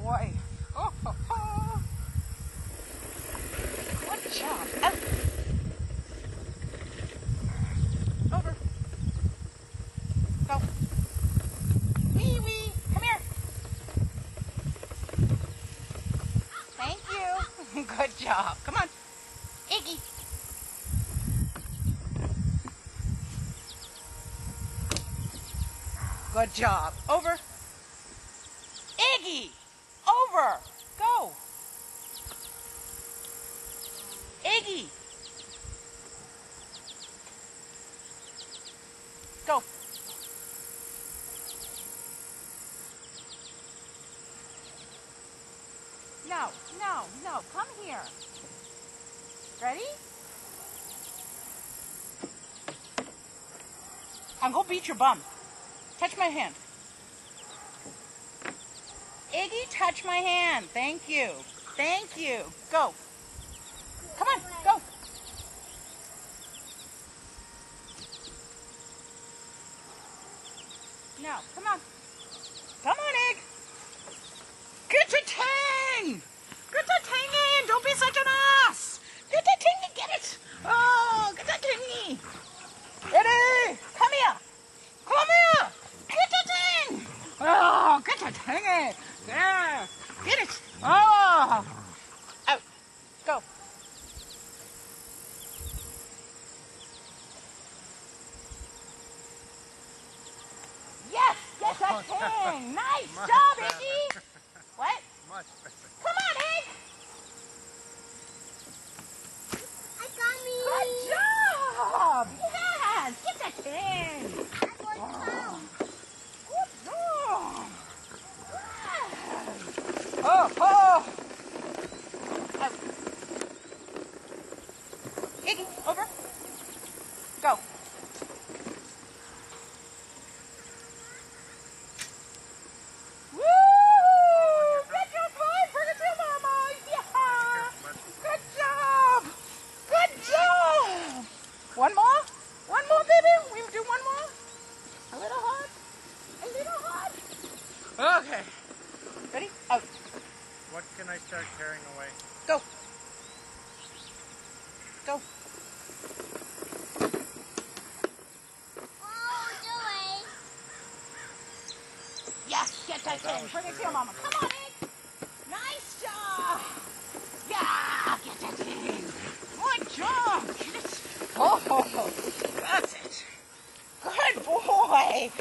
boy. Oh, oh, oh. Good job. Out. Over. Go. Wee wee. Come here. Thank you. Good job. Come on. Iggy. Good job. Over. Iggy. Over. Go. Iggy. Go. No, no, no. Come here. Ready? I'm gonna beat your bum. Touch my hand. Iggy, touch my hand. Thank you. Thank you. Go. Come on, go. No, come on. Come on, Egg. Get your tang. Get that tang in. Don't be such an ass. Get that tang and get it. Oh, get that tang. Ready? Come here. Come here. Get the thing. Oh, get the thing. Yeah. Get it. Oh. Out. Go. Yes. Get that thing. Nice job, Iggy. What? Much better. Come on, Egg. I got me. Good job. Yes. Get that thing. Oh. Good job. Yes. Oh, oh. Out. Iggy, over. Go. Woo! Get your toy. Bring it to Mama. Yeah. Good job. Good job. One more? One more, baby? We do one more? A little hard? A little hard? Okay. Ready? Out. What can I start carrying away? Go. Go. Oh, Joey. Yes, get that that thing. was Bring it to pretty your mama. Come on, Egg. Nice job. Yeah, get that thing. Good job. Get it. Oh, that's it. Good boy.